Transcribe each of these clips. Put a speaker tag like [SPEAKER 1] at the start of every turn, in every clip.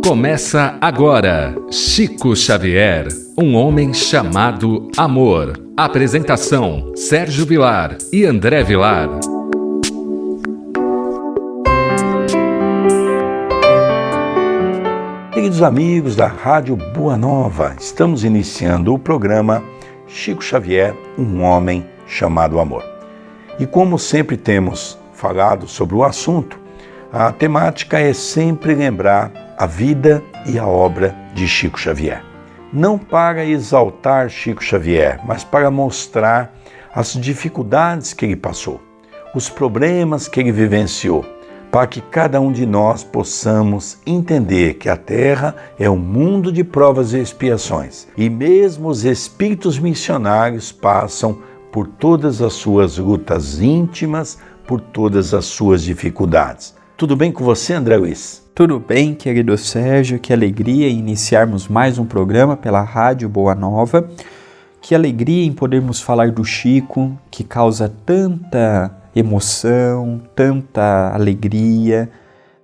[SPEAKER 1] Começa agora, Chico Xavier, um homem chamado amor. Apresentação, Sérgio Vilar e André Vilar.
[SPEAKER 2] Queridos amigos da Rádio Boa Nova, estamos iniciando o programa Chico Xavier, um homem chamado amor. E como sempre temos falado sobre o assunto, a temática é sempre lembrar a vida e a obra de Chico Xavier. Não para exaltar Chico Xavier, mas para mostrar as dificuldades que ele passou, os problemas que ele vivenciou, para que cada um de nós possamos entender que a Terra é um mundo de provas e expiações. E mesmo os espíritos missionários passam por todas as suas lutas íntimas, por todas as suas dificuldades. Tudo bem com você, André Luiz?
[SPEAKER 3] Tudo bem, querido Sérgio, que alegria em iniciarmos mais um programa pela Rádio Boa Nova. Que alegria em podermos falar do Chico, que causa tanta emoção, tanta alegria.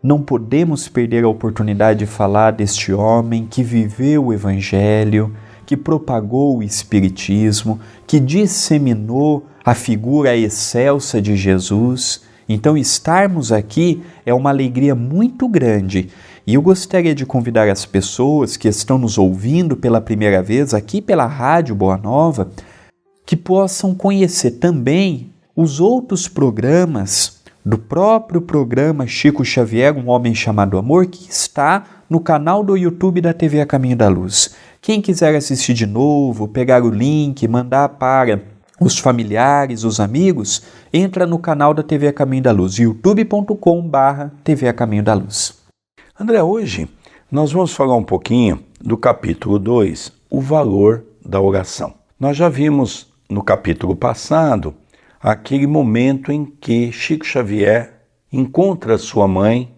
[SPEAKER 3] Não podemos perder a oportunidade de falar deste homem que viveu o Evangelho, que propagou o Espiritismo, que disseminou a figura excelsa de Jesus. Então, estarmos aqui é uma alegria muito grande. E eu gostaria de convidar as pessoas que estão nos ouvindo pela primeira vez aqui pela Rádio Boa Nova, que possam conhecer também os outros programas do próprio programa Chico Xavier, um homem chamado amor, que está no canal do YouTube da TV A Caminho da Luz. Quem quiser assistir de novo, pegar o link, mandar para os familiares, os amigos, entra no canal da TV A Caminho da Luz, youtube.com/TV A Caminho da Luz.
[SPEAKER 2] André, hoje nós vamos falar um pouquinho do capítulo 2, o valor da oração. Nós já vimos no capítulo passado aquele momento em que Chico Xavier encontra sua mãe,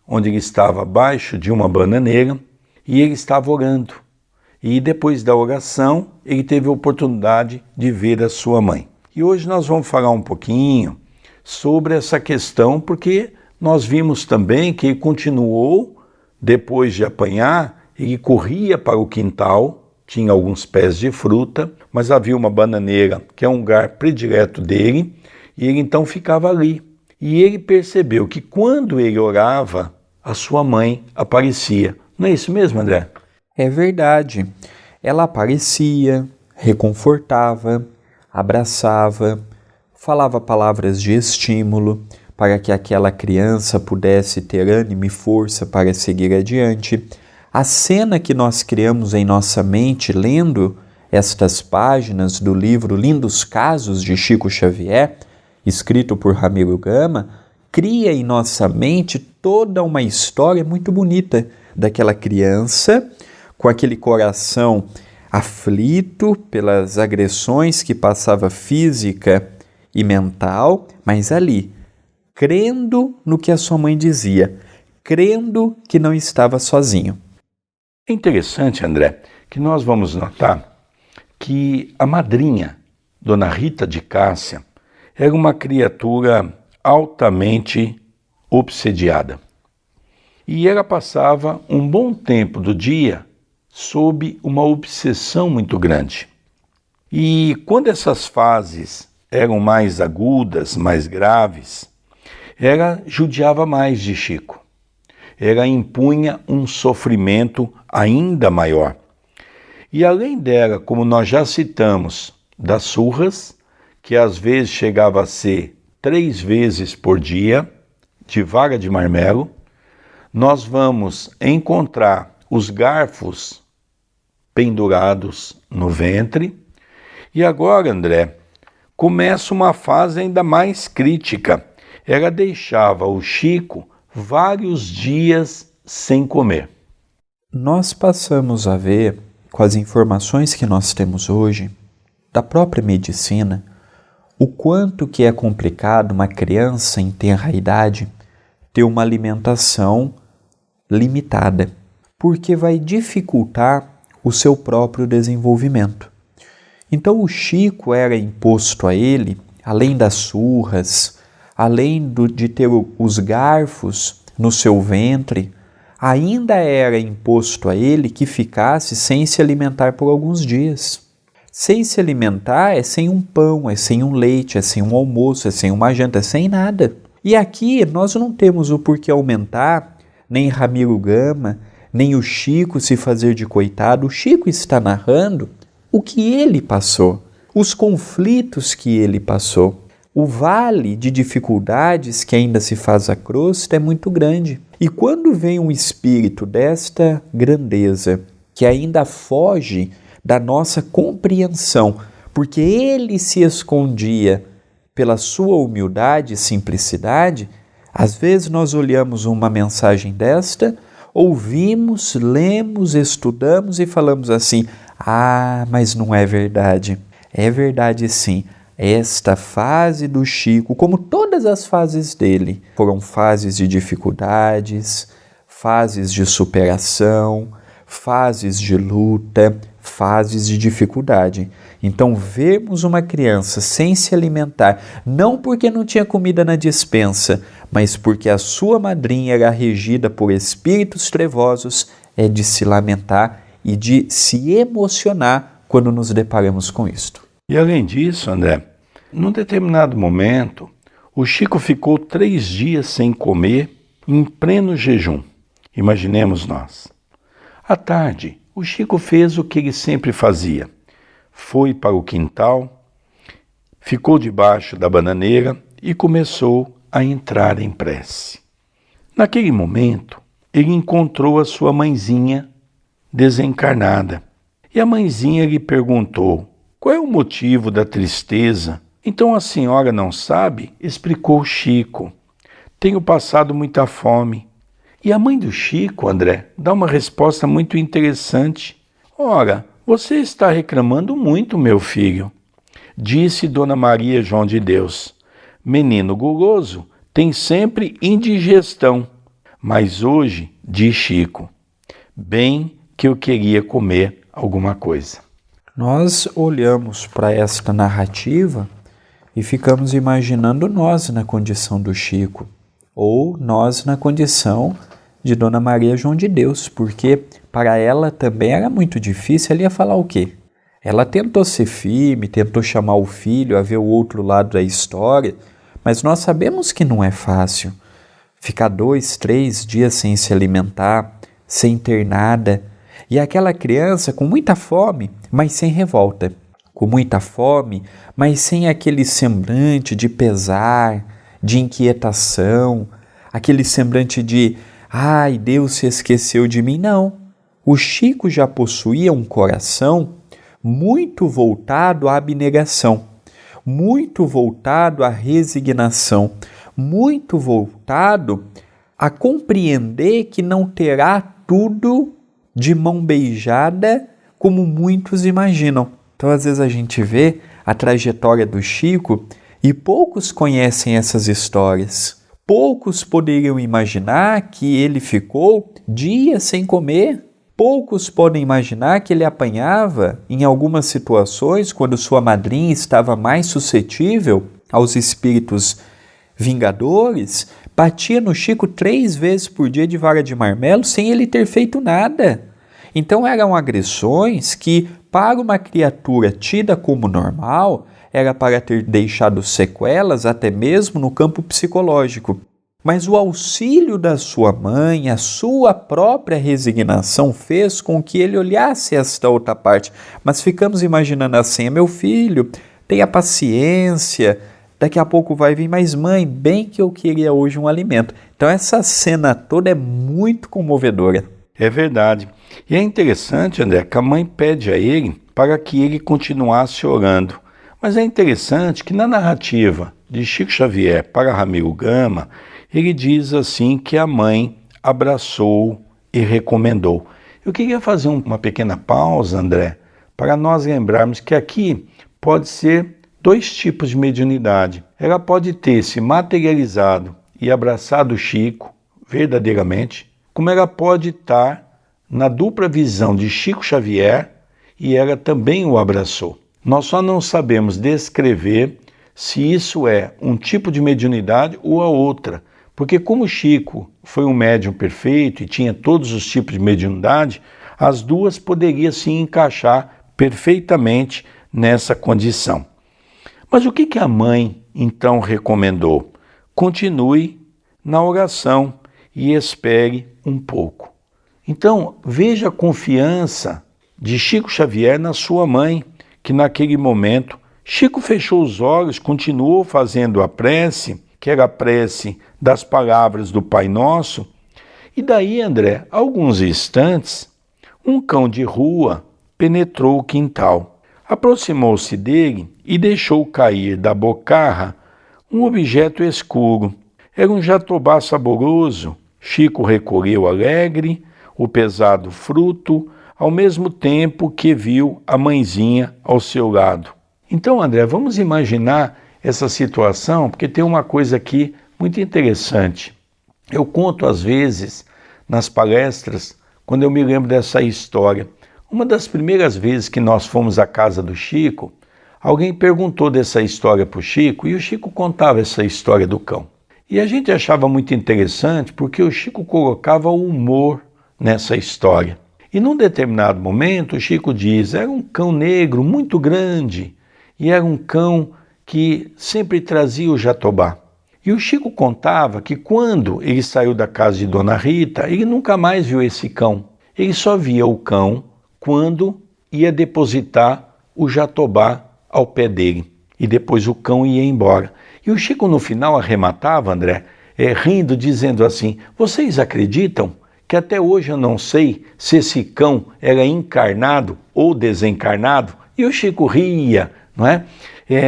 [SPEAKER 2] onde ele estava abaixo de uma bananeira, e ele estava orando. E depois da oração, ele teve a oportunidade de ver a sua mãe. E hoje nós vamos falar um pouquinho sobre essa questão, porque nós vimos também que ele continuou, depois de apanhar, ele corria para o quintal, tinha alguns pés de fruta, mas havia uma bananeira, que é um lugar predileto dele, e ele então ficava ali. E ele percebeu que quando ele orava, a sua mãe aparecia. Não é isso mesmo, André?
[SPEAKER 3] É verdade. Ela aparecia, reconfortava, abraçava, falava palavras de estímulo para que aquela criança pudesse ter ânimo e força para seguir adiante. A cena que nós criamos em nossa mente lendo estas páginas do livro Lindos Casos de Chico Xavier, escrito por Ramiro Gama, cria em nossa mente toda uma história muito bonita daquela criança com aquele coração aflito pelas agressões que passava física e mental, mas ali, crendo no que a sua mãe dizia, crendo que não estava sozinho.
[SPEAKER 2] É interessante, André, que nós vamos notar que a madrinha, Dona Rita de Cássia, era uma criatura altamente obsediada. E ela passava um bom tempo do dia sob uma obsessão muito grande. E quando essas fases eram mais agudas, mais graves, ela judiava mais de Chico. Ela impunha um sofrimento ainda maior. E além dela, como nós já citamos, das surras, que às vezes chegava a ser 3 vezes por dia, de vara de marmelo, nós vamos encontrar os garfos pendurados no ventre. E agora, André, começa uma fase ainda mais crítica. Ela deixava o Chico vários dias sem comer.
[SPEAKER 3] Nós passamos a ver, com as informações que nós temos hoje, da própria medicina, o quanto que é complicado uma criança em tenra idade ter uma alimentação limitada, porque vai dificultar o seu próprio desenvolvimento. Então o Chico era imposto a ele, além das surras, além de ter os garfos no seu ventre, ainda era imposto a ele que ficasse sem se alimentar por alguns dias. Sem se alimentar é sem um pão, é sem um leite, é sem um almoço, é sem uma janta, é sem nada. E aqui nós não temos o porquê aumentar, nem Ramiro Gama, nem o Chico se fazer de coitado. O Chico está narrando o que ele passou, os conflitos que ele passou. O vale de dificuldades que ainda se faz a crosta é muito grande. E quando vem um espírito desta grandeza, que ainda foge da nossa compreensão, porque ele se escondia pela sua humildade e simplicidade, às vezes nós olhamos uma mensagem desta, ouvimos, lemos, estudamos e falamos assim: ah, mas não é verdade. É verdade sim. Esta fase do Chico, como todas as fases dele, foram fases de dificuldades, fases de superação, fases de luta, fases de dificuldade. Então, vermos uma criança sem se alimentar, não porque não tinha comida na despensa, mas porque a sua madrinha era regida por espíritos trevosos, é de se lamentar e de se emocionar quando nos deparamos com isto.
[SPEAKER 2] E além disso, André, num determinado momento, o Chico ficou 3 dias sem comer, em pleno jejum. Imaginemos nós. À tarde, o Chico fez o que ele sempre fazia. Foi para o quintal, ficou debaixo da bananeira e começou a entrar em prece. Naquele momento, ele encontrou a sua mãezinha desencarnada. E a mãezinha lhe perguntou: qual é o motivo da tristeza? Então a senhora não sabe? Explicou Chico. Tenho passado muita fome. E a mãe do Chico, André, dá uma resposta muito interessante. Ora, você está reclamando muito, meu filho. Disse Dona Maria João de Deus. Menino guloso tem sempre indigestão. Mas hoje, diz Chico, bem que eu queria comer alguma coisa.
[SPEAKER 3] Nós olhamos para esta narrativa e ficamos imaginando nós na condição do Chico, ou nós na condição de Dona Maria João de Deus, porque para ela também era muito difícil. Ela ia falar o quê? Ela tentou ser firme, tentou chamar o filho a ver o outro lado da história, mas nós sabemos que não é fácil. Ficar 2, 3 dias sem se alimentar, sem ter nada, e aquela criança com muita fome, mas sem revolta, com muita fome, mas sem aquele semblante de pesar, de inquietação, aquele semblante de ai, Deus se esqueceu de mim. Não, o Chico já possuía um coração muito voltado à abnegação, muito voltado à resignação, muito voltado a compreender que não terá tudo de mão beijada, como muitos imaginam. Então, às vezes a gente vê a trajetória do Chico e poucos conhecem essas histórias. Poucos poderiam imaginar que ele ficou dias sem comer. Poucos podem imaginar que ele apanhava em algumas situações, quando sua madrinha estava mais suscetível aos espíritos vingadores, batia no Chico 3 vezes por dia de vara de marmelo sem ele ter feito nada. Então eram agressões que, para uma criatura tida como normal, era para ter deixado sequelas até mesmo no campo psicológico. Mas o auxílio da sua mãe, a sua própria resignação fez com que ele olhasse esta outra parte. Mas ficamos imaginando assim: meu filho, tenha paciência, daqui a pouco vai vir, mas mãe, bem que eu queria hoje um alimento. Então essa cena toda é muito comovedora.
[SPEAKER 2] É verdade. E é interessante, André, que a mãe pede a ele para que ele continuasse orando. Mas é interessante que na narrativa de Chico Xavier para Ramiro Gama, ele diz assim que a mãe abraçou e recomendou. Eu queria fazer uma pequena pausa, André, para nós lembrarmos que aqui pode ser 2 tipos de mediunidade. Ela pode ter se materializado e abraçado o Chico verdadeiramente, como ela pode estar na dupla visão de Chico Xavier e ela também o abraçou. Nós só não sabemos descrever se isso é um tipo de mediunidade ou a outra, Porque como Chico foi um médium perfeito e tinha todos os tipos de mediunidade, as duas poderiam se encaixar perfeitamente nessa condição. Mas o que a mãe então recomendou? Continue na oração e espere um pouco. Então, veja a confiança de Chico Xavier na sua mãe, que naquele momento Chico fechou os olhos, continuou fazendo a prece, que era a prece das palavras do Pai Nosso, e daí, André, alguns instantes, um cão de rua penetrou o quintal. Aproximou-se dele e deixou cair da bocarra um objeto escuro. Era um jatobá saboroso. Chico recolheu alegre o pesado fruto, ao mesmo tempo que viu a mãezinha ao seu lado. Então, André, vamos imaginar essa situação, porque tem uma coisa aqui muito interessante. Eu conto às vezes nas palestras, quando eu me lembro dessa história. Uma das primeiras vezes que nós fomos à casa do Chico, alguém perguntou dessa história para o Chico, e o Chico contava essa história do cão. E a gente achava muito interessante, porque o Chico colocava o humor nessa história. E num determinado momento, o Chico diz, era um cão negro muito grande, e era um cão que sempre trazia o jatobá. E o Chico contava que quando ele saiu da casa de Dona Rita, ele nunca mais viu esse cão. Ele só via o cão quando ia depositar o jatobá ao pé dele. E depois o cão ia embora. E o Chico no final arrematava, André, rindo, dizendo assim, vocês acreditam que até hoje eu não sei se esse cão era encarnado ou desencarnado? E o Chico ria, não é?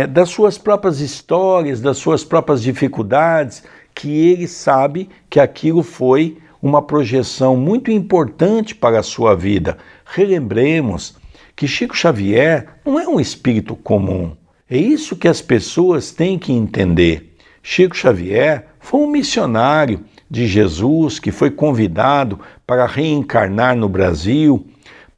[SPEAKER 2] Das suas próprias histórias, das suas próprias dificuldades, que ele sabe que aquilo foi uma projeção muito importante para a sua vida. Relembremos que Chico Xavier não é um espírito comum. É isso que as pessoas têm que entender. Chico Xavier foi um missionário de Jesus que foi convidado para reencarnar no Brasil,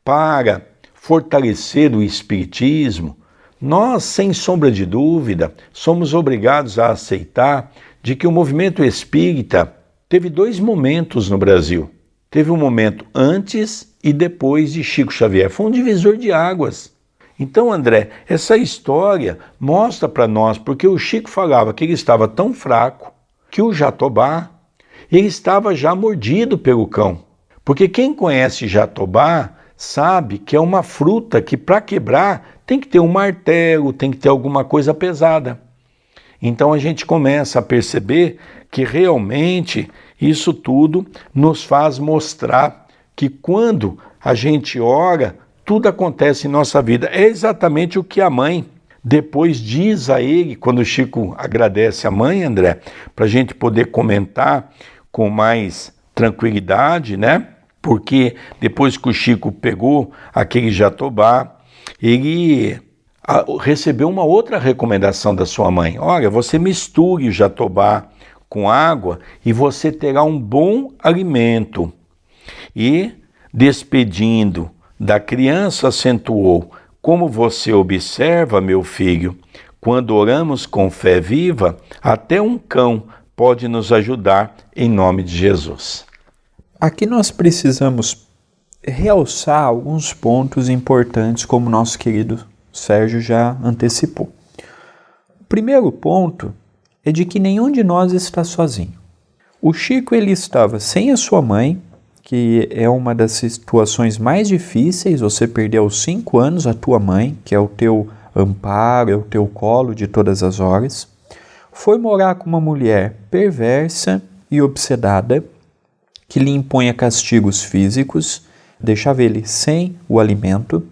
[SPEAKER 2] para fortalecer o espiritismo. Nós, sem sombra de dúvida, somos obrigados a aceitar de que o movimento espírita teve dois momentos no Brasil. Teve um momento antes e depois de Chico Xavier. Foi um divisor de águas. Então, André, essa história mostra para nós, porque o Chico falava que ele estava tão fraco que o jatobá, ele estava já mordido pelo cão. Porque quem conhece jatobá sabe que é uma fruta que para quebrar tem que ter um martelo, tem que ter alguma coisa pesada. Então a gente começa a perceber que realmente isso tudo nos faz mostrar que quando a gente ora, tudo acontece em nossa vida. É exatamente o que a mãe depois diz a ele, quando o Chico agradece a mãe, André, para a gente poder comentar com mais tranquilidade, né? Porque depois que o Chico pegou aquele jatobá, ele recebeu uma outra recomendação da sua mãe. Olha, você misture o jatobá com água e você terá um bom alimento. E, despedindo da criança, acentuou, como você observa, meu filho, quando oramos com fé viva, até um cão pode nos ajudar em nome de Jesus.
[SPEAKER 3] Aqui nós precisamos realçar alguns pontos importantes, como nosso querido Sérgio já antecipou. O primeiro ponto é de que nenhum de nós está sozinho. O Chico ele estava sem a sua mãe, que é uma das situações mais difíceis, você perder aos 5 anos a tua mãe, que é o teu amparo, é o teu colo de todas as horas. Foi morar com uma mulher perversa e obsedada, que lhe impunha castigos físicos, deixava ele sem o alimento,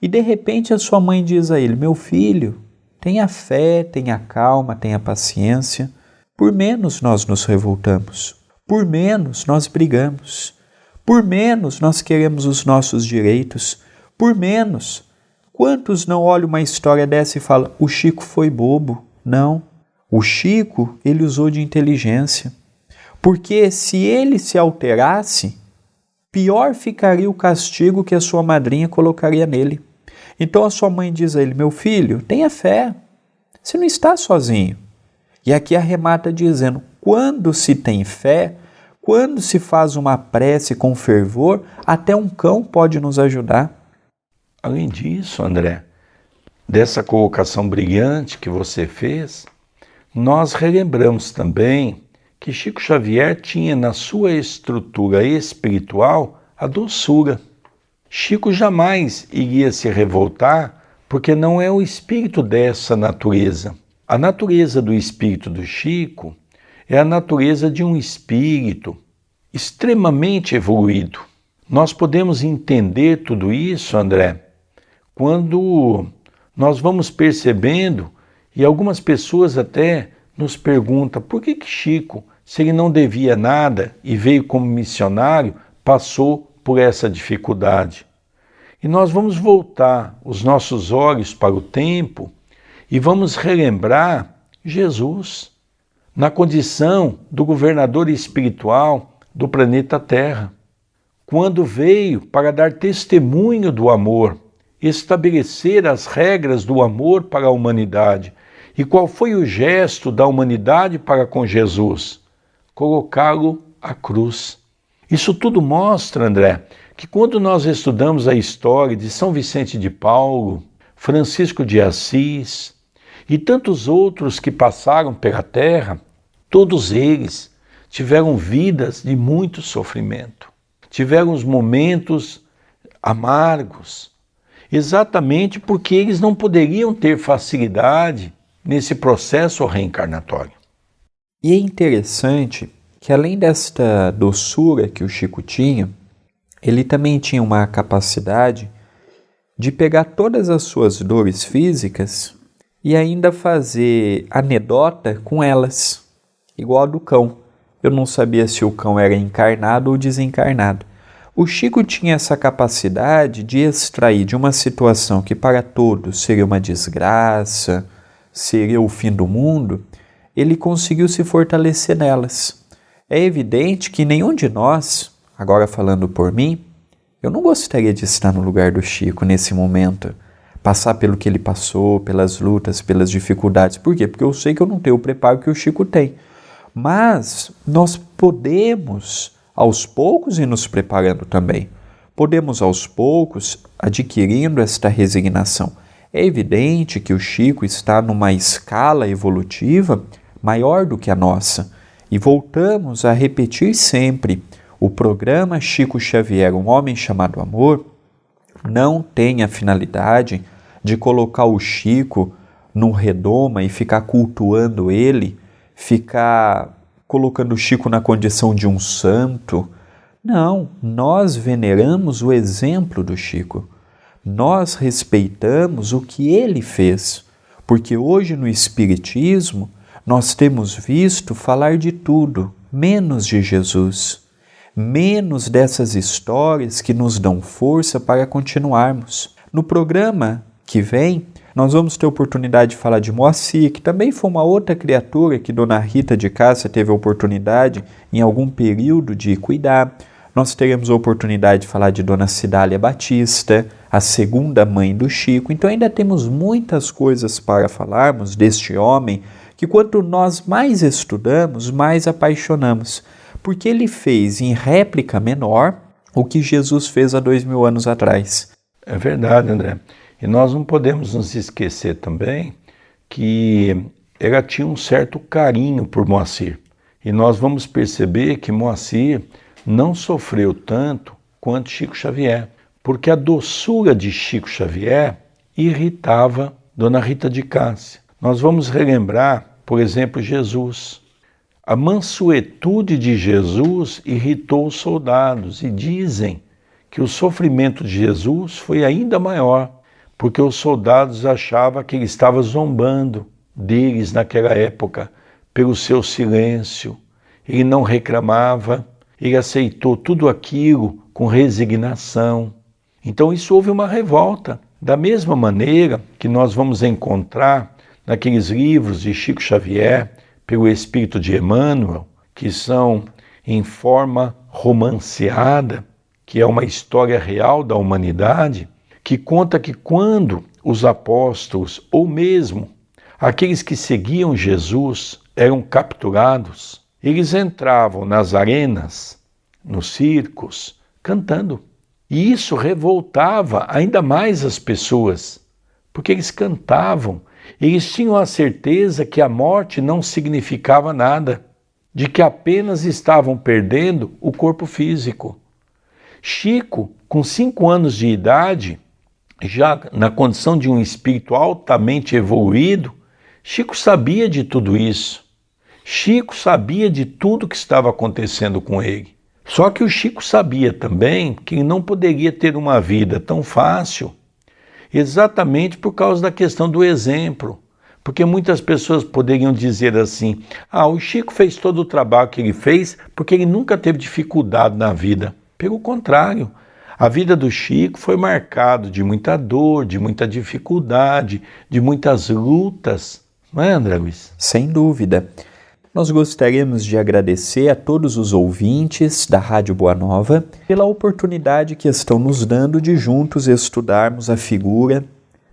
[SPEAKER 3] e de repente a sua mãe diz a ele, meu filho, tenha fé, tenha calma, tenha paciência, por menos nós nos revoltamos, por menos nós brigamos, por menos nós queremos os nossos direitos, por menos. Quantos não olham uma história dessa e falam, o Chico foi bobo? Não, o Chico ele usou de inteligência, porque se ele se alterasse, pior ficaria o castigo que a sua madrinha colocaria nele. Então a sua mãe diz a ele, meu filho, tenha fé, você não está sozinho. E aqui arremata dizendo: quando se tem fé, quando se faz uma prece com fervor, até um cão pode nos ajudar.
[SPEAKER 2] Além disso, André, dessa colocação brilhante que você fez, nós relembramos também que Chico Xavier tinha na sua estrutura espiritual a doçura. Chico jamais iria se revoltar porque não é o espírito dessa natureza. A natureza do espírito do Chico é a natureza de um espírito extremamente evoluído. Nós podemos entender tudo isso, André, quando nós vamos percebendo, e algumas pessoas até nos perguntam por que Chico, se ele não devia nada e veio como missionário, passou por essa dificuldade. E nós vamos voltar os nossos olhos para o tempo e vamos relembrar Jesus na condição do governador espiritual do planeta Terra, quando veio para dar testemunho do amor, estabelecer as regras do amor para a humanidade. E qual foi o gesto da humanidade para com Jesus? Colocá-lo à cruz. Isso tudo mostra, André, que quando nós estudamos a história de São Vicente de Paulo, Francisco de Assis e tantos outros que passaram pela terra, todos eles tiveram vidas de muito sofrimento, tiveram os momentos amargos, exatamente porque eles não poderiam ter facilidade nesse processo reencarnatório.
[SPEAKER 3] E é interessante que, além desta doçura que o Chico tinha, ele também tinha uma capacidade de pegar todas as suas dores físicas e ainda fazer anedota com elas, igual a do cão. Eu não sabia se o cão era encarnado ou desencarnado. O Chico tinha essa capacidade de extrair de uma situação que para todos seria uma desgraça, seria o fim do mundo, ele conseguiu se fortalecer nelas. É evidente que nenhum de nós, agora falando por mim, eu não gostaria de estar no lugar do Chico nesse momento, passar pelo que ele passou, pelas lutas, pelas dificuldades. Por quê? Porque eu sei que eu não tenho o preparo que o Chico tem. Mas nós podemos, aos poucos, ir nos preparando também. Podemos, aos poucos, adquirindo esta resignação. É evidente que o Chico está numa escala evolutiva maior do que a nossa. E voltamos a repetir sempre: o programa Chico Xavier, Um Homem Chamado Amor, não tem a finalidade de colocar o Chico num redoma e ficar cultuando ele, ficar colocando o Chico na condição de um santo. Não, nós veneramos o exemplo do Chico. Nós respeitamos o que ele fez, porque hoje no Espiritismo nós temos visto falar de tudo, menos de Jesus, menos dessas histórias que nos dão força para continuarmos. No programa que vem, nós vamos ter oportunidade de falar de Moacir, que também foi uma outra criatura que Dona Rita de Cássia teve a oportunidade em algum período de cuidar. Nós teremos a oportunidade de falar de Dona Cidália Batista, a segunda mãe do Chico. Então ainda temos muitas coisas para falarmos deste homem que, quanto nós mais estudamos, mais apaixonamos, porque ele fez em réplica menor o que Jesus fez há 2000 anos atrás.
[SPEAKER 2] É verdade, André. E nós não podemos nos esquecer também que ela tinha um certo carinho por Moacir. E nós vamos perceber que Moacir não sofreu tanto quanto Chico Xavier, porque a doçura de Chico Xavier irritava Dona Rita de Cássia. Nós vamos relembrar, por exemplo, Jesus. A mansuetude de Jesus irritou os soldados e dizem que o sofrimento de Jesus foi ainda maior, porque os soldados achavam que ele estava zombando deles naquela época, pelo seu silêncio. Ele não reclamava, ele aceitou tudo aquilo com resignação. Então isso houve uma revolta. Da mesma maneira que nós vamos encontrar naqueles livros de Chico Xavier, pelo Espírito de Emmanuel, que são em forma romanceada, que é uma história real da humanidade, que conta que quando os apóstolos, ou mesmo aqueles que seguiam Jesus, eram capturados, eles entravam nas arenas, nos circos, cantando. E isso revoltava ainda mais as pessoas, porque eles cantavam, eles tinham a certeza que a morte não significava nada, de que apenas estavam perdendo o corpo físico. Chico, com 5 anos de idade, já na condição de um espírito altamente evoluído, Chico sabia de tudo isso. Chico sabia de tudo que estava acontecendo com ele. Só que o Chico sabia também que ele não poderia ter uma vida tão fácil, exatamente por causa da questão do exemplo. Porque muitas pessoas poderiam dizer assim, o Chico fez todo o trabalho que ele fez porque ele nunca teve dificuldade na vida. Pelo contrário, a vida do Chico foi marcada de muita dor, de muita dificuldade, de muitas lutas. Não é, André Luiz?
[SPEAKER 3] Sem dúvida. Nós gostaríamos de agradecer a todos os ouvintes da Rádio Boa Nova pela oportunidade que estão nos dando de juntos estudarmos a figura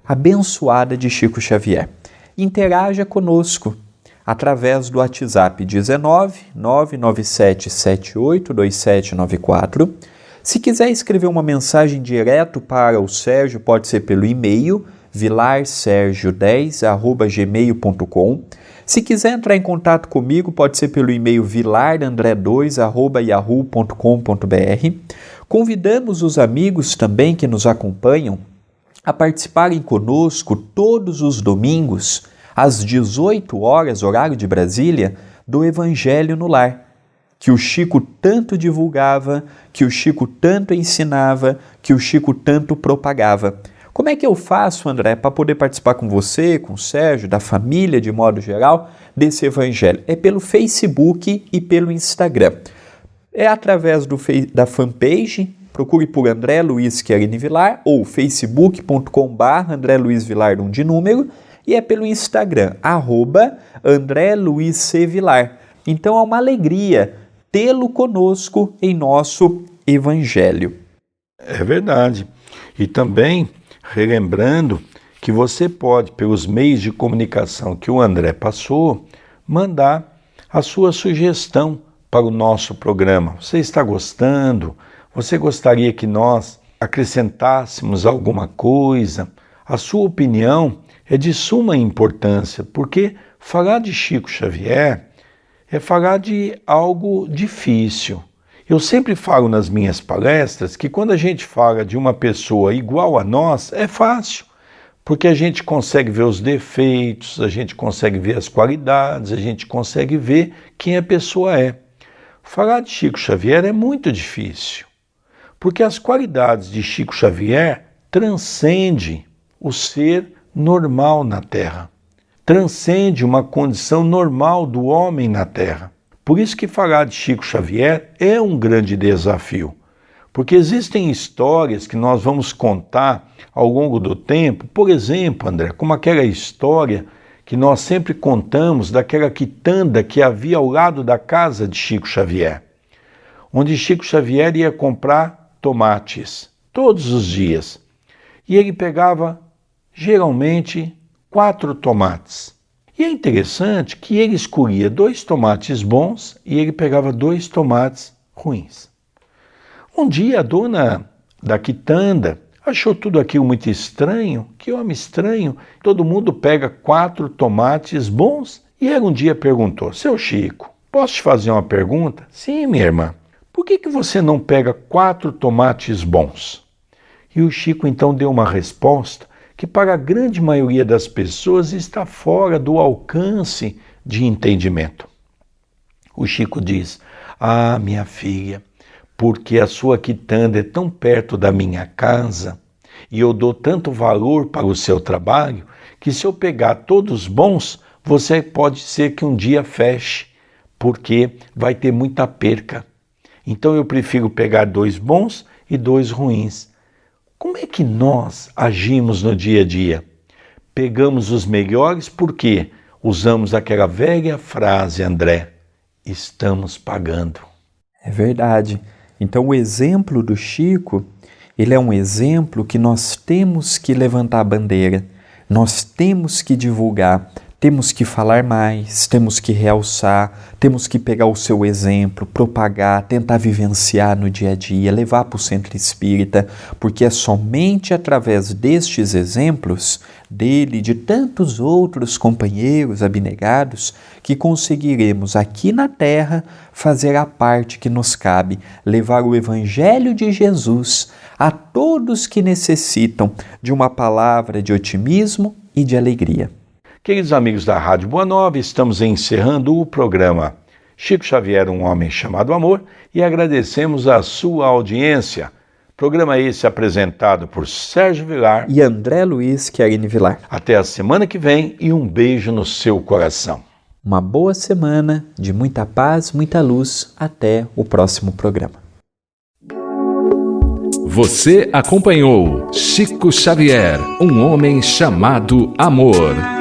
[SPEAKER 3] abençoada de Chico Xavier. Interaja conosco através do WhatsApp 19 997 782794. Se quiser escrever uma mensagem direto para o Sérgio, pode ser pelo e-mail vilarsergio10@gmail.com. Se quiser entrar em contato comigo, pode ser pelo e-mail vilarandré2@yahoo.com.br. Convidamos os amigos também que nos acompanham a participarem conosco todos os domingos, às 18 horas, horário de Brasília, do Evangelho no Lar, que o Chico tanto divulgava, que o Chico tanto ensinava, que o Chico tanto propagava. Como é que eu faço, André, para poder participar com você, com o Sérgio, da família de modo geral, desse Evangelho? É pelo Facebook e pelo Instagram. É através da fanpage, procure por André Luiz Querini Vilar, ou facebook.com/André Luiz Vilar, de número, e é pelo Instagram, @André Luiz C. Vilar. Então é uma alegria tê-lo conosco em nosso Evangelho.
[SPEAKER 2] É verdade. E também, relembrando que você pode, pelos meios de comunicação que o André passou, mandar a sua sugestão para o nosso programa. Você está gostando? Você gostaria que nós acrescentássemos alguma coisa? A sua opinião é de suma importância, porque falar de Chico Xavier é falar de algo difícil. Eu sempre falo nas minhas palestras que quando a gente fala de uma pessoa igual a nós, é fácil, porque a gente consegue ver os defeitos, a gente consegue ver as qualidades, a gente consegue ver quem a pessoa é. Falar de Chico Xavier é muito difícil, porque as qualidades de Chico Xavier transcendem o ser normal na Terra, transcende uma condição normal do homem na Terra. Por isso que falar de Chico Xavier é um grande desafio, porque existem histórias que nós vamos contar ao longo do tempo, por exemplo, André, como aquela história que nós sempre contamos daquela quitanda que havia ao lado da casa de Chico Xavier, onde Chico Xavier ia comprar tomates todos os dias, e ele pegava geralmente 4 tomates. E é interessante que ele escolhia 2 tomates bons e ele pegava 2 tomates ruins. Um dia a dona da quitanda achou tudo aquilo muito estranho, que homem estranho, todo mundo pega 4 tomates bons, e ela um dia perguntou: seu Chico, posso te fazer uma pergunta? Sim, minha irmã. Por que você não pega 4 tomates bons? E o Chico então deu uma resposta que para a grande maioria das pessoas está fora do alcance de entendimento. O Chico diz: minha filha, porque a sua quitanda é tão perto da minha casa e eu dou tanto valor para o seu trabalho, que se eu pegar todos bons, você pode ser que um dia feche, porque vai ter muita perca. Então eu prefiro pegar 2 bons e 2 ruins. Como é que nós agimos no dia a dia? Pegamos os melhores porque usamos aquela velha frase, André: estamos pagando.
[SPEAKER 3] É verdade. Então o exemplo do Chico, ele é um exemplo que nós temos que levantar a bandeira, nós temos que divulgar, temos que falar mais, temos que realçar, temos que pegar o seu exemplo, propagar, tentar vivenciar no dia a dia, levar para o centro espírita, porque é somente através destes exemplos, dele e de tantos outros companheiros abnegados, que conseguiremos aqui na Terra fazer a parte que nos cabe, levar o Evangelho de Jesus a todos que necessitam de uma palavra de otimismo e de alegria.
[SPEAKER 2] Queridos amigos da Rádio Boa Nova, estamos encerrando o programa Chico Xavier, um homem chamado amor, e agradecemos a sua audiência. Programa esse apresentado por Sérgio Vilar
[SPEAKER 3] e André Luiz Querini Vilar.
[SPEAKER 2] Até a semana que vem e um beijo no seu coração.
[SPEAKER 3] Uma boa semana, de muita paz, muita luz. Até o próximo programa.
[SPEAKER 1] Você acompanhou Chico Xavier, um homem chamado amor.